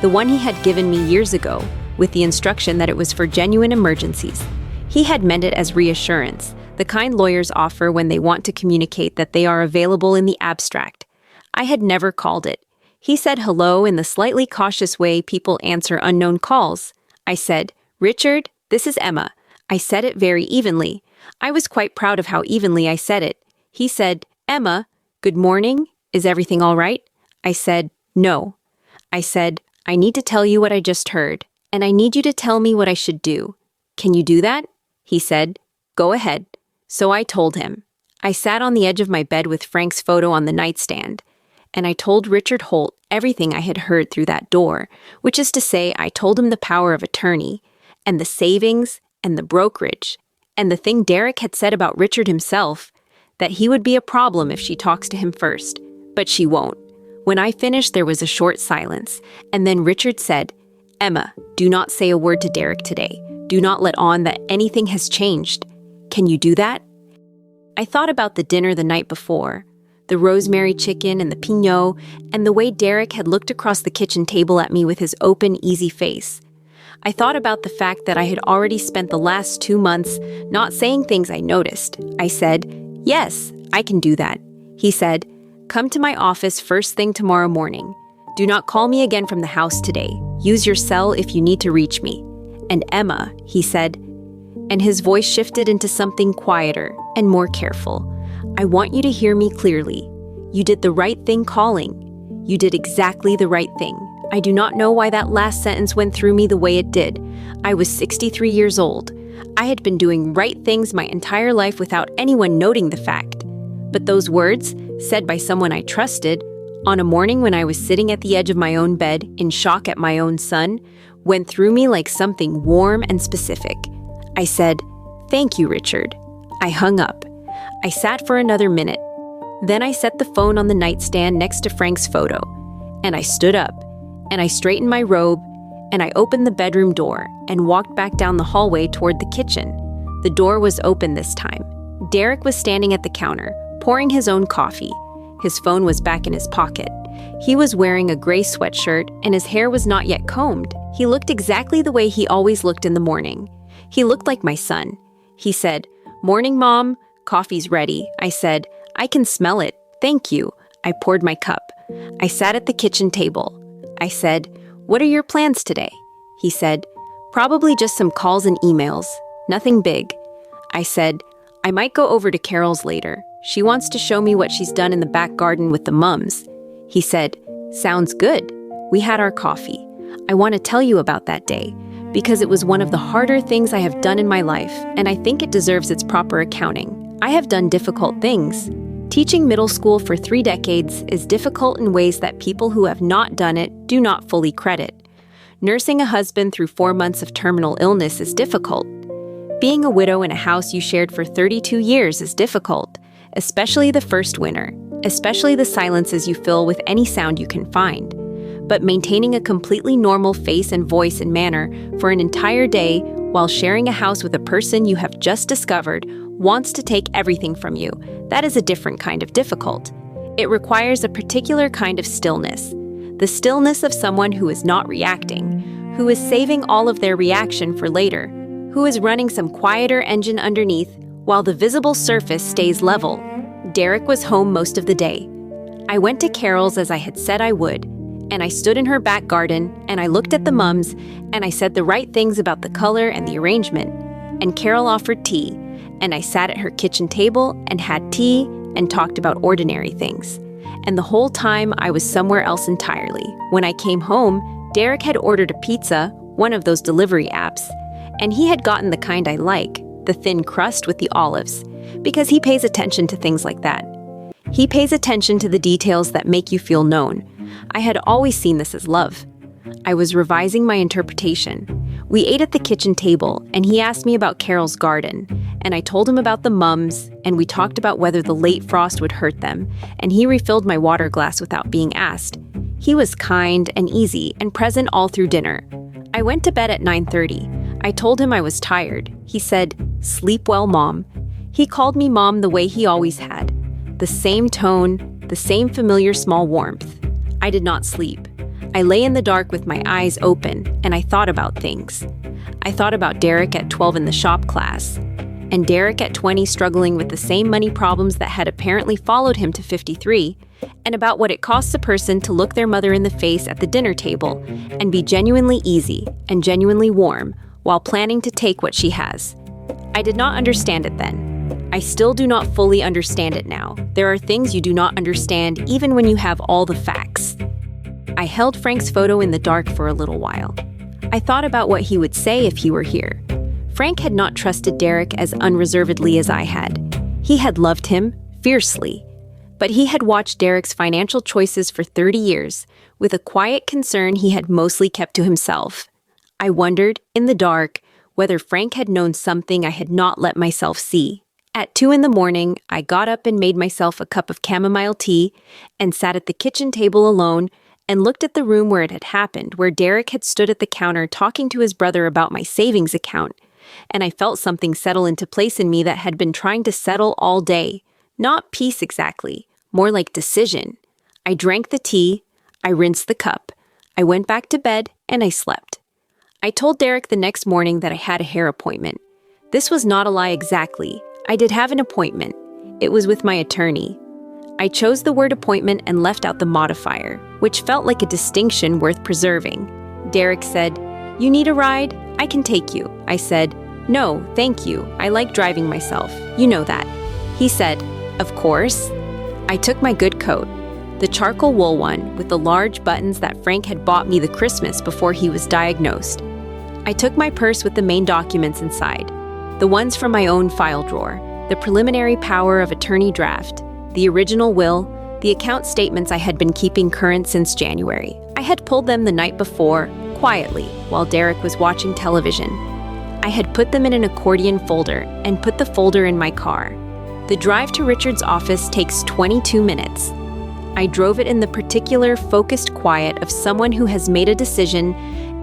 Speaker 1: the one he had given me years ago, with the instruction that it was for genuine emergencies. He had meant it as reassurance, the kind lawyers offer when they want to communicate that they are available in the abstract. I had never called it. He said hello in the slightly cautious way people answer unknown calls. I said, "Richard, this is Emma." I said it very evenly. I was quite proud of how evenly I said it. He said, "Emma, good morning. Is everything all right?" I said, "No." I said, "I need to tell you what I just heard, and I need you to tell me what I should do. Can you do that?" He said, "Go ahead." So I told him. I sat on the edge of my bed with Frank's photo on the nightstand, and I told Richard Holt everything I had heard through that door, which is to say I told him the power of attorney, and the savings, and the brokerage, and the thing Derek had said about Richard himself, that he would be a problem if she talks to him first, but she won't. When I finished, there was a short silence, and then Richard said, "Emma, do not say a word to Derek today. Do not let on that anything has changed. Can you do that?" I thought about the dinner the night before, the rosemary chicken and the pinot, and the way Derek had looked across the kitchen table at me with his open, easy face. I thought about the fact that I had already spent the last 2 months not saying things I noticed. I said, "Yes, I can do that." He said, "Come to my office first thing tomorrow morning. Do not call me again from the house today. Use your cell if you need to reach me. And Emma," he said, and his voice shifted into something quieter and more careful, "I want you to hear me clearly. You did the right thing calling. You did exactly the right thing. I do not know why that last sentence went through me the way it did. I was 63 years old. I had been doing right things my entire life without anyone noting the fact. But those words, said by someone I trusted, on a morning when I was sitting at the edge of my own bed in shock at my own son, went through me like something warm and specific. I said, "Thank you, Richard." I hung up. I sat for another minute. Then I set the phone on the nightstand next to Frank's photo, and I stood up, and I straightened my robe, and I opened the bedroom door and walked back down the hallway toward the kitchen. The door was open this time. Derek was standing at the counter, pouring his own coffee. His phone was back in his pocket. He was wearing a gray sweatshirt, and his hair was not yet combed. He looked exactly the way he always looked in the morning. He looked like my son. He said, "Morning, Mom. Coffee's ready." I said, "I can smell it. Thank you." I poured my cup. I sat at the kitchen table. I said, "What are your plans today?" He said, "Probably just some calls and emails. Nothing big." I said, "I might go over to Carol's later. She wants to show me what she's done in the back garden with the mums." He said, "Sounds good." We had our coffee. I want to tell you about that day, because it was one of the harder things I have done in my life, and I think it deserves its proper accounting. I have done difficult things. Teaching middle school for 3 decades is difficult in ways that people who have not done it do not fully credit. Nursing a husband through 4 months of terminal illness is difficult. Being a widow in a house you shared for 32 years is difficult, especially the first winter, especially the silences you fill with any sound you can find. But maintaining a completely normal face and voice and manner for an entire day while sharing a house with a person you have just discovered wants to take everything from you, that is a different kind of difficult. It requires a particular kind of stillness, the stillness of someone who is not reacting, who is saving all of their reaction for later, who is running some quieter engine underneath while the visible surface stays level. Derek was home most of the day. I went to Carol's as I had said I would, and I stood in her back garden, and I looked at the mums, and I said the right things about the color and the arrangement. And Carol offered tea, and I sat at her kitchen table and had tea and talked about ordinary things. And the whole time I was somewhere else entirely. When I came home, Derek had ordered a pizza, one of those delivery apps, and he had gotten the kind I like, the thin crust with the olives, because he pays attention to things like that. He pays attention to the details that make you feel known. I had always seen this as love. I was revising my interpretation. We ate at the kitchen table, and he asked me about Carol's garden, and I told him about the mums, and we talked about whether the late frost would hurt them, and he refilled my water glass without being asked. He was kind and easy and present all through dinner. I went to bed at 9:30. I told him I was tired. He said, "Sleep well, Mom." He called me Mom the way he always had. The same tone, the same familiar small warmth. I did not sleep. I lay in the dark with my eyes open, and I thought about things. I thought about Derek at 12 in the shop class, and Derek at 20 struggling with the same money problems that had apparently followed him to 53, and about what it costs a person to look their mother in the face at the dinner table and be genuinely easy and genuinely warm while planning to take what she has. I did not understand it then. I still do not fully understand it now. There are things you do not understand even when you have all the facts. I held Frank's photo in the dark for a little while. I thought about what he would say if he were here. Frank had not trusted Derek as unreservedly as I had. He had loved him fiercely. But he had watched Derek's financial choices for 30 years, with a quiet concern he had mostly kept to himself. I wondered, in the dark, whether Frank had known something I had not let myself see. At 2 in the morning, I got up and made myself a cup of chamomile tea and sat at the kitchen table alone and looked at the room where it had happened, where Derek had stood at the counter talking to his brother about my savings account, and I felt something settle into place in me that had been trying to settle all day. Not peace exactly, more like decision. I drank the tea, I rinsed the cup, I went back to bed, and I slept. I told Derek the next morning that I had a hair appointment. This was not a lie exactly. I did have an appointment. It was with my attorney. I chose the word appointment and left out the modifier, which felt like a distinction worth preserving. Derek said, "You need a ride? I can take you." I said, "No, thank you. I like driving myself. You know that." He said, "Of course." I took my good coat, the charcoal wool one with the large buttons that Frank had bought me the Christmas before he was diagnosed. I took my purse with the main documents inside, the ones from my own file drawer, the preliminary power of attorney draft, the original will, the account statements I had been keeping current since January. I had pulled them the night before, quietly, while Derek was watching television. I had put them in an accordion folder and put the folder in my car. The drive to Richard's office takes 22 minutes. I drove it in the particular focused quiet of someone who has made a decision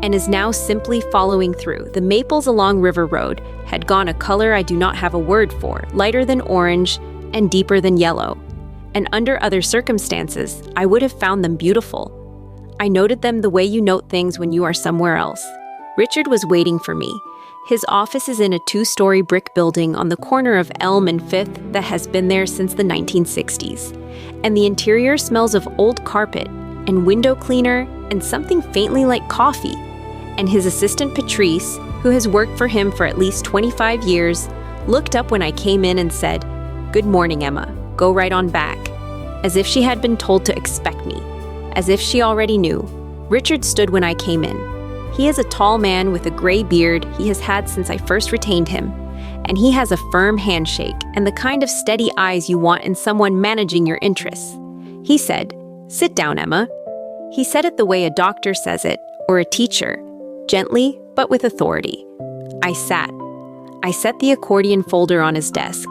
Speaker 1: and is now simply following through. The maples along River Road had gone a color I do not have a word for, lighter than orange and deeper than yellow. And under other circumstances, I would have found them beautiful. I noted them the way you note things when you are somewhere else. Richard was waiting for me. His office is in a 2-story brick building on the corner of Elm and 5th that has been there since the 1960s. And the interior smells of old carpet and window cleaner and something faintly like coffee. And his assistant Patrice, who has worked for him for at least 25 years, looked up when I came in and said, "Good morning, Emma. Go right on back," as if she had been told to expect me, as if she already knew. Richard stood when I came in. He is a tall man with a gray beard he has had since I first retained him, and he has a firm handshake and the kind of steady eyes you want in someone managing your interests. He said, "Sit down, Emma." He said it the way a doctor says it, or a teacher, gently but with authority. I sat. I set the accordion folder on his desk.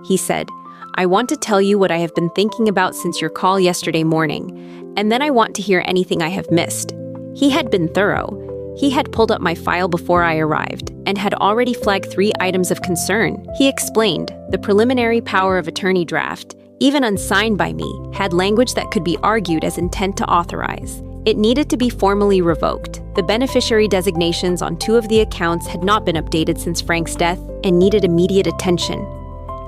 Speaker 1: He said, "I want to tell you what I have been thinking about since your call yesterday morning, and then I want to hear anything I have missed." He had been thorough. He had pulled up my file before I arrived and had already flagged 3 items of concern. He explained the preliminary power of attorney draft, even unsigned by me, had language that could be argued as intent to authorize. It needed to be formally revoked. The beneficiary designations on 2 of the accounts had not been updated since Frank's death and needed immediate attention.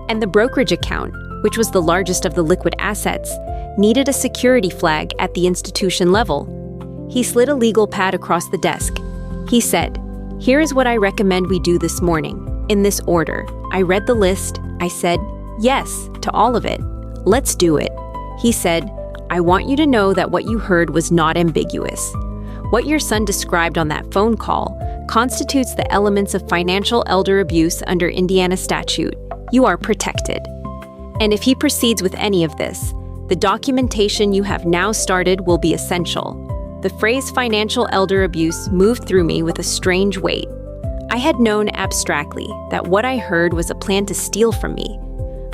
Speaker 1: And the brokerage account, which was the largest of the liquid assets, needed a security flag at the institution level. He slid a legal pad across the desk. He said, "Here is what I recommend we do this morning, in this order." I read the list. I said, "Yes, to all of it. Let's do it." He said, "I want you to know that what you heard was not ambiguous. What your son described on that phone call constitutes the elements of financial elder abuse under Indiana statute. You are protected. And if he proceeds with any of this, the documentation you have now started will be essential." The phrase financial elder abuse moved through me with a strange weight. I had known abstractly that what I heard was a plan to steal from me.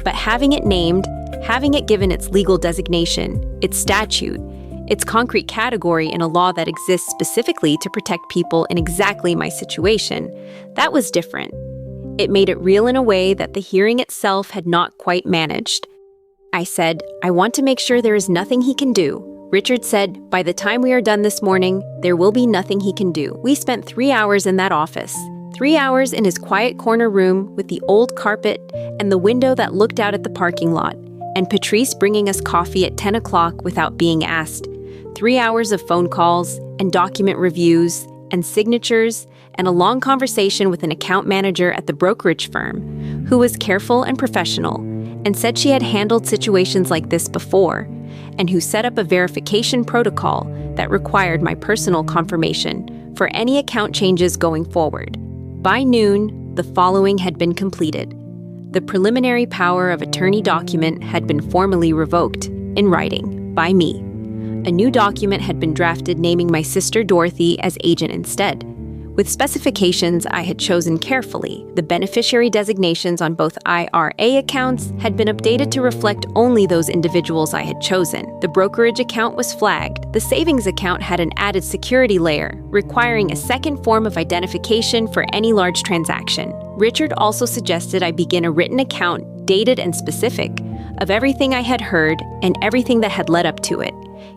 Speaker 1: But having it named, having it given its legal designation, its statute, its concrete category in a law that exists specifically to protect people in exactly my situation, that was different. It made it real in a way that the hearing itself had not quite managed. I said, "I want to make sure there is nothing he can do." Richard said, "By the time we are done this morning, there will be nothing he can do." We spent 3 hours in that office, 3 hours in his quiet corner room with the old carpet and the window that looked out at the parking lot, and Patrice bringing us coffee at 10 o'clock without being asked. 3 hours of phone calls and document reviews and signatures and a long conversation with an account manager at the brokerage firm who was careful and professional and said she had handled situations like this before, and who set up a verification protocol that required my personal confirmation for any account changes going forward. By noon, the following had been completed. The preliminary power of attorney document had been formally revoked, in writing, by me. A new document had been drafted naming my sister Dorothy as agent instead. With specifications I had chosen carefully, the beneficiary designations on both IRA accounts had been updated to reflect only those individuals I had chosen. The brokerage account was flagged. The savings account had an added security layer, requiring a second form of identification for any large transaction. Richard also suggested I begin a written account, dated and specific, of everything I had heard and everything that had led up to it.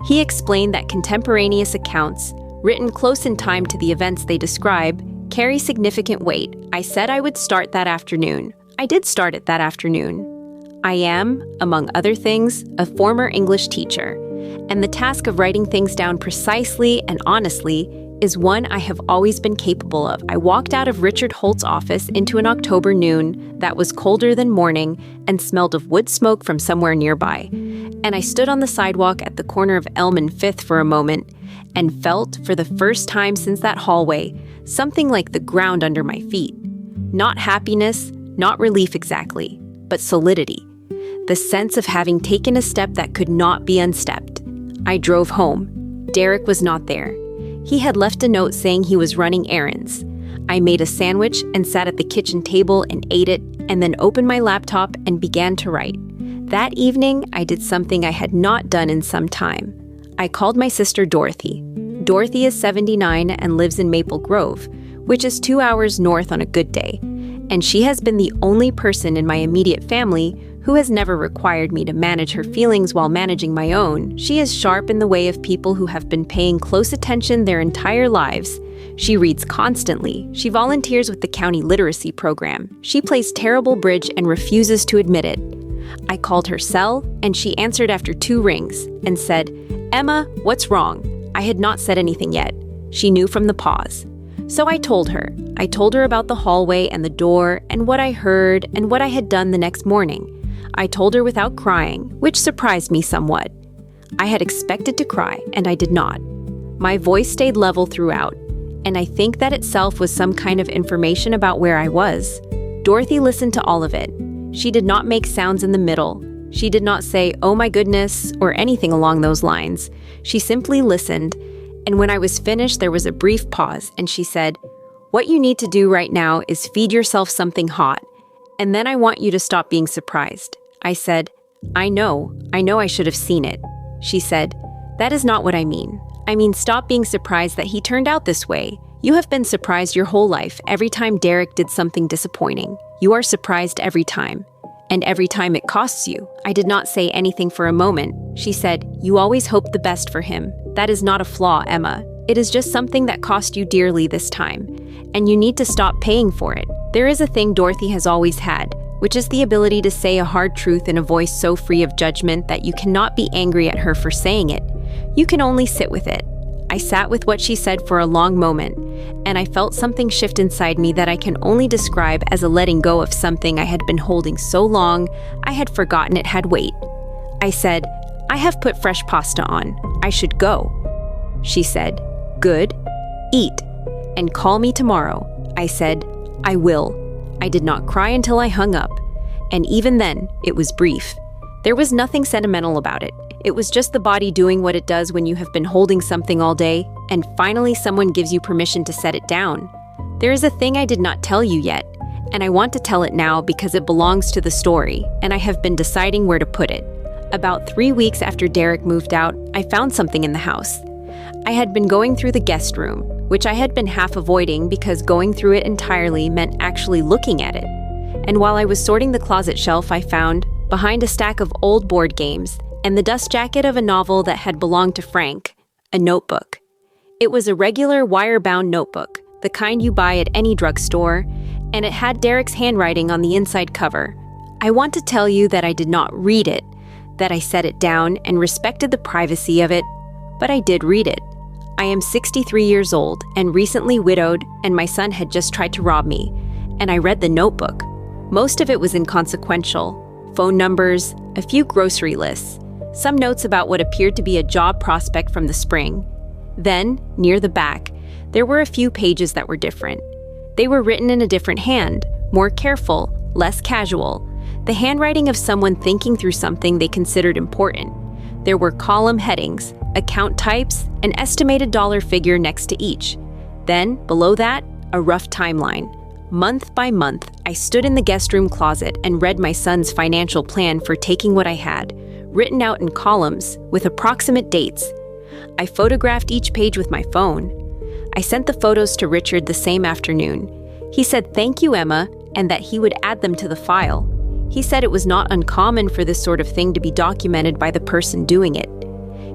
Speaker 1: He explained that contemporaneous accounts, written close in time to the events they describe, carry significant weight. I said I would start that afternoon. I did start it that afternoon. I am, among other things, a former English teacher, and the task of writing things down precisely and honestly is one I have always been capable of. I walked out of Richard Holt's office into an October noon that was colder than morning and smelled of wood smoke from somewhere nearby, and I stood on the sidewalk at the corner of Elm and 5th for a moment and felt, for the first time since that hallway, something like the ground under my feet. Not happiness, not relief exactly, but solidity. the sense of having taken a step that could not be unstepped. I drove home. Derek was not there. He had left a note saying he was running errands. I made a sandwich and sat at the kitchen table and ate it, and then opened my laptop and began to write. That evening, I did something I had not done in some time. I called my sister Dorothy. Dorothy is 79 and lives in Maple Grove, which is 2 hours north on a good day, and she has been the only person in my immediate family who has never required me to manage her feelings while managing my own. She is sharp in the way of people who have been paying close attention their entire lives. She reads constantly. She volunteers with the county literacy program. She plays terrible bridge and refuses to admit it. I called her cell, and she answered after 2 rings and said, "Emma, what's wrong?" I had not said anything yet. She knew from the pause. So I told her. I told her about the hallway and the door and what I heard and what I had done the next morning. I told her without crying, which surprised me somewhat. I had expected to cry, and I did not. My voice stayed level throughout, and I think that itself was some kind of information about where I was. Dorothy listened to all of it. She did not make sounds in the middle. She did not say, "Oh my goodness," or anything along those lines. She simply listened, and when I was finished, there was a brief pause, and she said, "What you need to do right now is feed yourself something hot, and then I want you to stop being surprised." I said, I know I should have seen it." She said, "That is not what I mean. I mean, stop being surprised that he turned out this way. You have been surprised your whole life every time Derek did something disappointing. You are surprised every time. And every time it costs you." I did not say anything for a moment. She said, "You always hope the best for him. That is not a flaw, Emma. It is just something that cost you dearly this time. And you need to stop paying for it." There is a thing Dorothy has always had, which is the ability to say a hard truth in a voice so free of judgment that you cannot be angry at her for saying it. You can only sit with it. I sat with what she said for a long moment, and I felt something shift inside me that I can only describe as a letting go of something I had been holding so long I had forgotten it had weight. I said, "I have put fresh pasta on. I should go." She said, "Good. Eat. And call me tomorrow." I said, "I will." I did not cry until I hung up, and even then, it was brief. There was nothing sentimental about it. It was just the body doing what it does when you have been holding something all day, and finally someone gives you permission to set it down. There is a thing I did not tell you yet, and I want to tell it now because it belongs to the story, and I have been deciding where to put it. About 3 weeks after Derek moved out, I found something in the house. I had been going through the guest room, which I had been half avoiding because going through it entirely meant actually looking at it. And while I was sorting the closet shelf, I found, behind a stack of old board games and the dust jacket of a novel that had belonged to Frank, a notebook. It was a regular wire-bound notebook, the kind you buy at any drugstore, and it had Derek's handwriting on the inside cover. I want to tell you that I did not read it, that I set it down and respected the privacy of it, but I did read it. I am 63 years old and recently widowed, and my son had just tried to rob me, and I read the notebook. Most of it was inconsequential. Phone numbers, a few grocery lists, some notes about what appeared to be a job prospect from the spring. Then, near the back, there were a few pages that were different. They were written in a different hand, more careful, less casual, the handwriting of someone thinking through something they considered important. There were column headings, account types, an estimated dollar figure next to each. Then, below that, a rough timeline. Month by month, I stood in the guest room closet and read my son's financial plan for taking what I had, written out in columns with approximate dates. I photographed each page with my phone. I sent the photos to Richard the same afternoon. He said thank you, Emma, and that he would add them to the file. He said it was not uncommon for this sort of thing to be documented by the person doing it.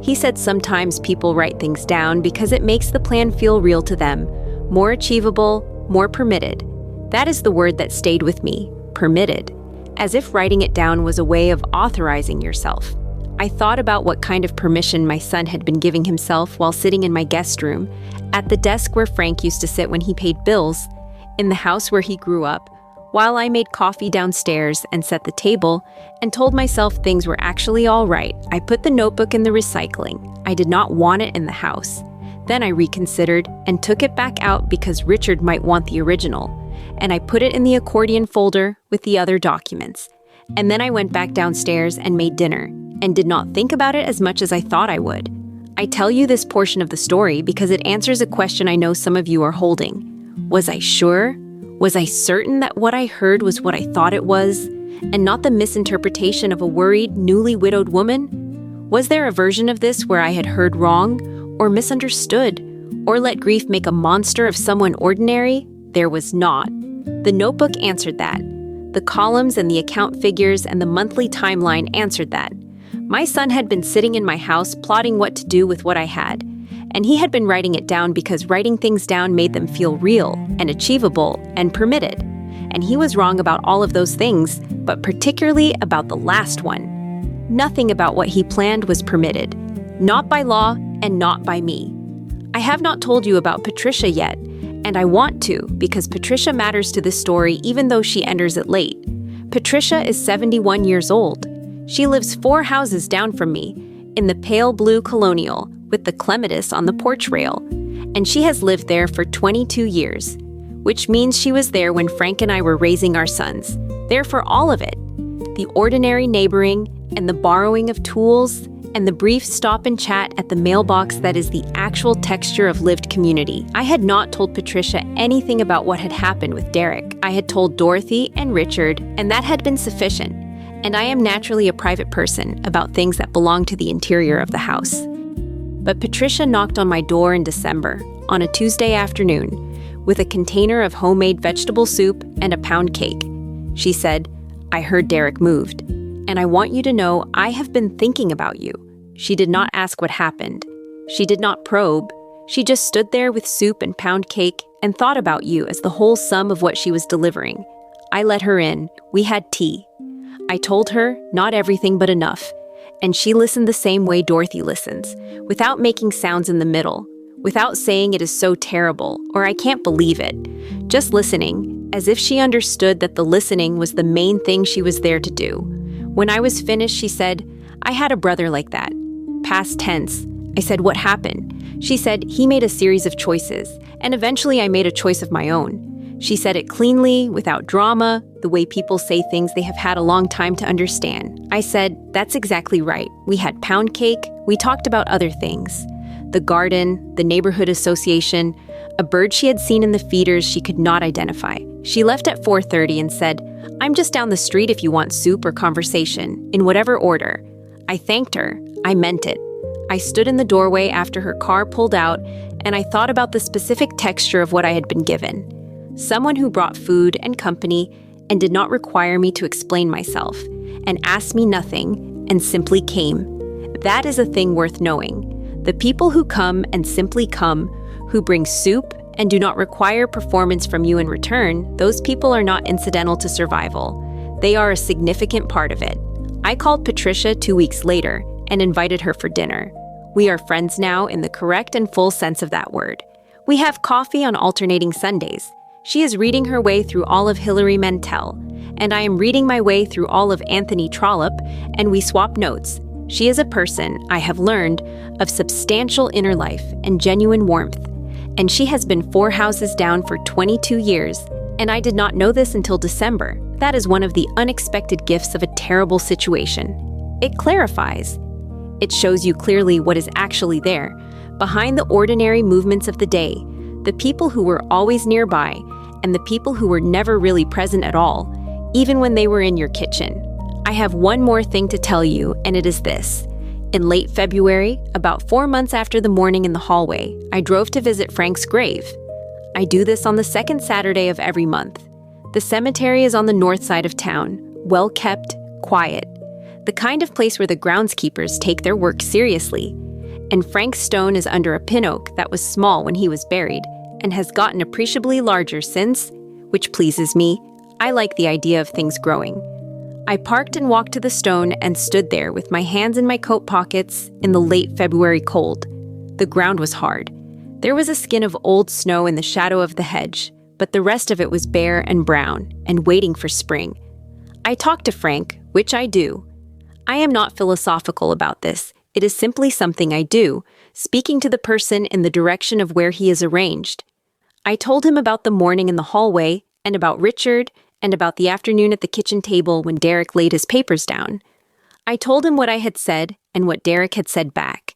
Speaker 1: He said sometimes people write things down because it makes the plan feel real to them, more achievable, more permitted. That is the word that stayed with me, permitted, as if writing it down was a way of authorizing yourself. I thought about what kind of permission my son had been giving himself while sitting in my guest room, at the desk where Frank used to sit when he paid bills, in the house where he grew up, while I made coffee downstairs and set the table, and told myself things were actually all right. I put the notebook in the recycling. I did not want it in the house. Then I reconsidered and took it back out because Richard might want the original, and I put it in the accordion folder with the other documents. And then I went back downstairs and made dinner, and did not think about it as much as I thought I would. I tell you this portion of the story because it answers a question I know some of you are holding. Was I sure? Was I certain that what I heard was what I thought it was, and not the misinterpretation of a worried, newly widowed woman? Was there a version of this where I had heard wrong, or misunderstood, or let grief make a monster of someone ordinary? There was not. The notebook answered that. The columns and the account figures and the monthly timeline answered that. My son had been sitting in my house plotting what to do with what I had, and he had been writing it down because writing things down made them feel real and achievable and permitted. And he was wrong about all of those things, but particularly about the last one. Nothing about what he planned was permitted, not by law and not by me. I have not told you about Patricia yet, and I want to because Patricia matters to this story even though she enters it late. Patricia is 71 years old. She lives 4 houses down from me, in the pale blue colonial, with the clematis on the porch rail, and she has lived there for 22 years, which means she was there when Frank and I were raising our sons, there for all of it. The ordinary neighboring, and the borrowing of tools, and the brief stop and chat at the mailbox that is the actual texture of lived community. I had not told Patricia anything about what had happened with Derek. I had told Dorothy and Richard, and that had been sufficient. And I am naturally a private person about things that belong to the interior of the house. But Patricia knocked on my door in December, on a Tuesday afternoon, with a container of homemade vegetable soup and a pound cake. She said, "I heard Derek moved, and I want you to know I have been thinking about you." She did not ask what happened. She did not probe. She just stood there with soup and pound cake and thought about you as the whole sum of what she was delivering. I let her in. We had tea. I told her not everything but enough, and she listened the same way Dorothy listens, without making sounds in the middle, without saying it is so terrible or I can't believe it, just listening, as if she understood that the listening was the main thing she was there to do. When I was finished, she said, "I had a brother like that." Past tense. I said, "What happened?" She said, "He made a series of choices, and eventually I made a choice of my own." She said it cleanly, without drama, the way people say things they have had a long time to understand. I said, "That's exactly right. We had pound cake. We talked about other things. The garden, the neighborhood association, a bird she had seen in the feeders she could not identify." She left at 4:30 and said, "I'm just down the street if you want soup or conversation, in whatever order." I thanked her. I meant it. I stood in the doorway after her car pulled out, and I thought about the specific texture of what I had been given. Someone who brought food and company and did not require me to explain myself, and asked me nothing, and simply came. That is a thing worth knowing. The people who come and simply come, who bring soup and do not require performance from you in return, those people are not incidental to survival. They are a significant part of it. I called Patricia 2 weeks later and invited her for dinner. We are friends now in the correct and full sense of that word. We have coffee on alternating Sundays. She is reading her way through all of Hilary Mantel, and I am reading my way through all of Anthony Trollope, and we swap notes. She is a person, I have learned, of substantial inner life and genuine warmth, and she has been 4 houses down for 22 years, and I did not know this until December. That is one of the unexpected gifts of a terrible situation. It clarifies. It shows you clearly what is actually there, behind the ordinary movements of the day, the people who were always nearby, and the people who were never really present at all, even when they were in your kitchen. I have one more thing to tell you, and it is this. In late February, about 4 months after the morning in the hallway, I drove to visit Frank's grave. I do this on the second Saturday of every month. The cemetery is on the north side of town, well-kept, quiet, the kind of place where the groundskeepers take their work seriously. And Frank's stone is under a pin oak that was small when he was buried, and has gotten appreciably larger since, which pleases me. I like the idea of things growing. I parked and walked to the stone and stood there with my hands in my coat pockets in the late February cold. The ground was hard. There was a skin of old snow in the shadow of the hedge, but the rest of it was bare and brown and waiting for spring. I talked to Frank, which I do. I am not philosophical about this. It is simply something I do, speaking to the person in the direction of where he is arranged. I told him about the morning in the hallway and about Richard and about the afternoon at the kitchen table when Derek laid his papers down. I told him what I had said and what Derek had said back.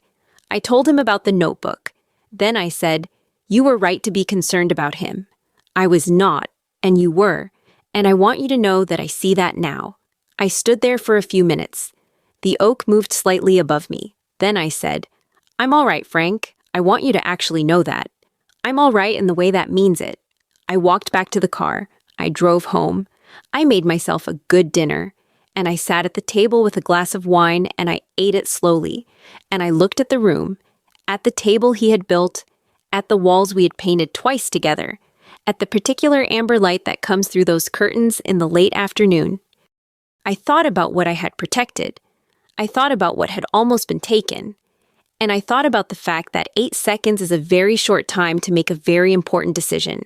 Speaker 1: I told him about the notebook. Then I said, "You were right to be concerned about him. I was not, and you were, and I want you to know that I see that now." I stood there for a few minutes. The oak moved slightly above me. Then I said, "I'm all right, Frank. I want you to actually know that. I'm all right in the way that means it." I walked back to the car. I drove home. I made myself a good dinner, and I sat at the table with a glass of wine and I ate it slowly, and I looked at the room, at the table he had built, at the walls we had painted twice together, at the particular amber light that comes through those curtains in the late afternoon. I thought about what I had protected. I thought about what had almost been taken. And I thought about the fact that 8 seconds is a very short time to make a very important decision.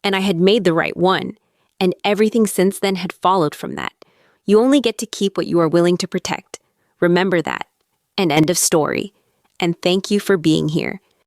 Speaker 1: And I had made the right one. And everything since then had followed from that. You only get to keep what you are willing to protect. Remember that. And end of story. And thank you for being here.